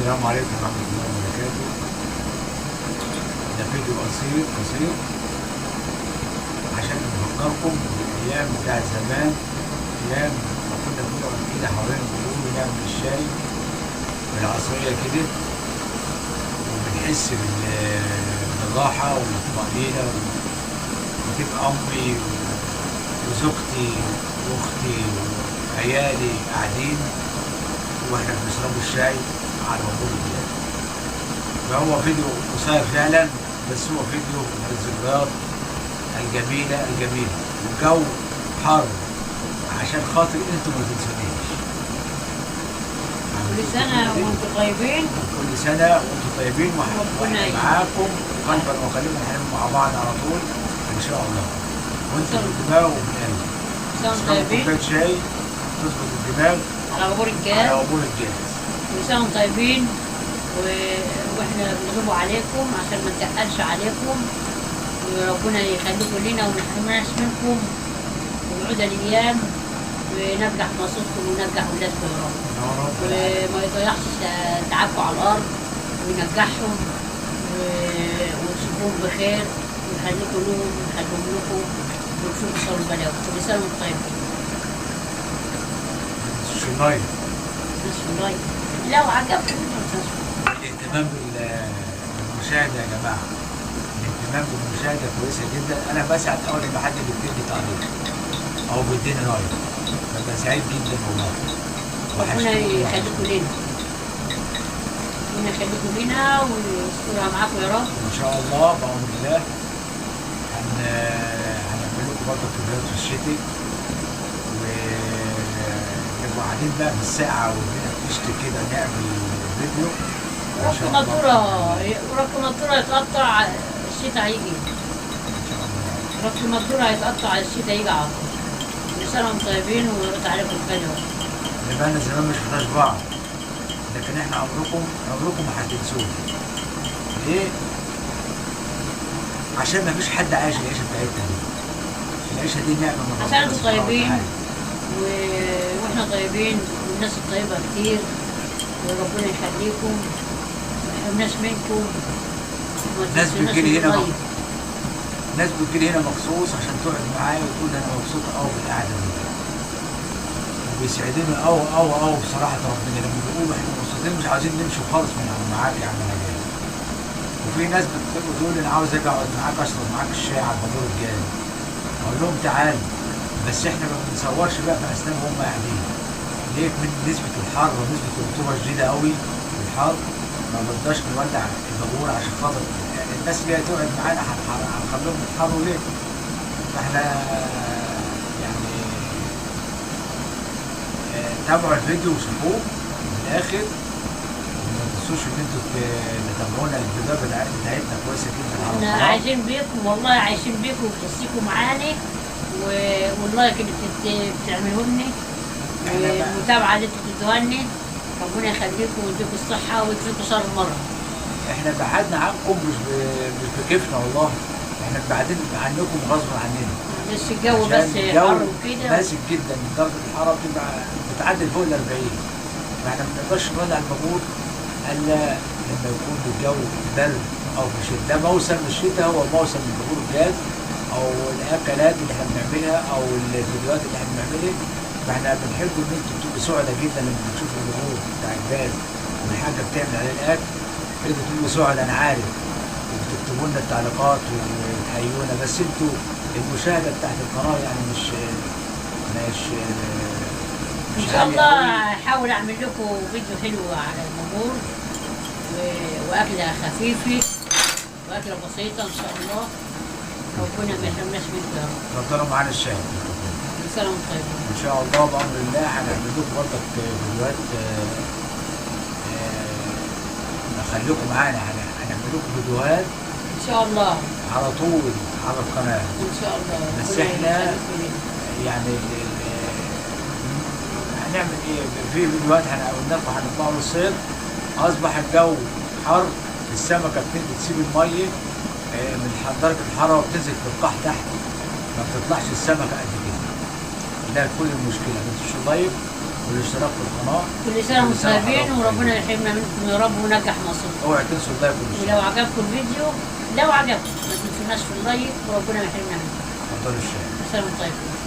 السلام عليكم ورحمة الله وبركاته. ده فيديو قصير عشان نفكركم بالأيام بتاعت زمان، أيام ما كنا بنقعد كده حوالين البيوت ونعمل الشاي بالعصرية كده، وبنحس بالراحة والطمأنينة، وتبقى أمي وزوجتي وأختي وعيالي قاعدين واحنا بنشربوا الشاي على وضوء البلاد. فهو فيديو قصير فعلا، بس هو فيديو من الذكريات الجميلة والجو حر عشان خاطر انتم ما تنسونيش. كل سنة وانتم طيبين. كل سنة وانتم طيبين واحنا معاكم قلبا وقالبا، احنا مع بعض على طول ان شاء الله، وانتم بالدماغ وبالقلب. كل طيبين. كوباية شاي تظبط الدماغ على عبور الجهاز. كل سنة وانتم طيبين، واحنا بنغيبوا عليكم عشان ما نتقلش عليكم، وربنا يخليكم لنا وما يحرمناش منكم، ونعود الايام وننجح مصيركم وننجح ولادكم يا رب، وما يضيعش تعبكم على الارض، وينجحهم ونشوفهم بخير، ونخليكم لهم ونخليهم لكم، ونشوفوا صار البلاوي. كل سنة وانتم طيبين. لو عجبكم الاهتمام بالمشاهدة يا جماعة، الاهتمام بالمشاهدة كويسة جدا. أنا بسعد أول لما حد بيديني تعليق أو بيديني راي، ببقى سعيد جدا والله. ربنا يخليكم لنا، ربنا يخليكم لنا ويسترها معاكم يا رب. إن شاء الله بأمر الله. هنعمل لكم برضه فيديوهات في الشتاء، ونبقوا قاعدين بقى في الساعة والدنيا بتشتي كده نعمل فيديو. ركب مطورة يتقطع الشتاء هيجي. ركب مطورة هيتقطع الشتاء هيجي على طول. كل سنة وانتم طيبين ويرد عليكم الخير يا رب. بقالنا زمان مش شفناش بعض، لكن احنا عمركم ما هتنسونا. ليه؟ عشان ما فيش حد عايش العيشة بتاعتنا دي. العيشة دي نعمة من ربنا. عشان انتم طيبين واحنا طيبين والناس الطيبة كتير، وربنا يخليكم ما يحرمناش منكم. ناس بتجيلي هنا مخصوص عشان تقعد معايا وتقول انا مبسوطة قوي بالقعدة دي، وبيسعدوني قوي بصراحة ربنا لما بيقولوا احنا مبسوطين مش عايزين نمشي خالص من معاك يا عم نجاة. وفي ناس بتقول لي انا عاوز اجي اقعد معاك اشرب معاك الشاي على البابور الجاي، اقول لهم تعالوا، بس احنا ما بنصورش بقى في اثناء وهم قاعدين. ليه؟ من نسبة الحر ونسبة الرطوبة شديدة قوي في الحر، ما بنقدرش نولع البابور عشان خاطر الناس اللي هتقعد معانا هنخليهم يتحروا ليه؟ فاحنا يعني تابعوا الفيديو وشوفوه للآخر، وما تنسوش ان انتوا تتابعونا. الفيديوهات بتاعتنا كويسة جدا على القناة. احنا عايشين بيكم والله، عايشين بيكم وبتحسيكم معاني، واللايك اللي بتعملوه لنا والمتابعة اللي انتوا بتدوها لنا، ربنا يخليكم ويديكم الصحة ويكفيكم شر المرة. احنا بعدنا عنكم مش بكيفنا والله، احنا بعدين عنكم غصب عننا. بس الجو بس حر وكده ماسك جدا، درجة الحرارة بتبقى بتعدي فوق ال 40، فاحنا ما بنقدرش نولع المجهود الا لما يكون الجو برد او في الشتاء. ده موسم الشتاء هو موسم ظهور الجاز او الاكلات اللي احنا بنعملها او الفيديوهات اللي احنا بنعملها، فاحنا بنحب ان انتوا تبقوا سعداء جدا لما بتشوفوا الظهور بتاع الجاز والحاجه بتعمل عليه الاكل، انتوا تبقوا سعداء انا عارف، وبتكتبوا لنا التعليقات وتحيونا. بس انتوا المشاهده بتاعت القناه يعني مش ان شاء الله هحاول اعمل لكم فيديو حلو على الامور واكله خفيفه واكله بسيطه ان شاء الله، ربنا ما يحرمناش منكم يا رب. اتفضلوا معانا الشاي. كل سنه وانتم طيبين. ان شاء الله بامر الله هنعمل لكم برضك فيديوهات، خليكم معانا، هنعمل لكم فيديوهات ان شاء الله على طول على القناه ان شاء الله. بس احنا يعني هنعمل ايه في فيديوهات قلنا لكم هنطلعوا للصيد. اصبح الجو حر، السمكه بتسيب الميه من درجه الحراره وبتنزل في القاع تحت، ما بتطلعش السمكه قد كده. ده كل المشكله. ما تنسوش اللايك والاشتراك في القناه. كل سنه وانتم طيبين وحضراتكم وربنا طيبين. يحرمنا منكم يا رب ونجح مصر. اوعى تنسوا اللايك والاشتراك. ولو عجبكم الفيديو، لو عجبكم ما تنسوناش في اللايك وربنا يحرمنا منكم. اتفضلوا الشاي. كل سنه وانتم طيبين.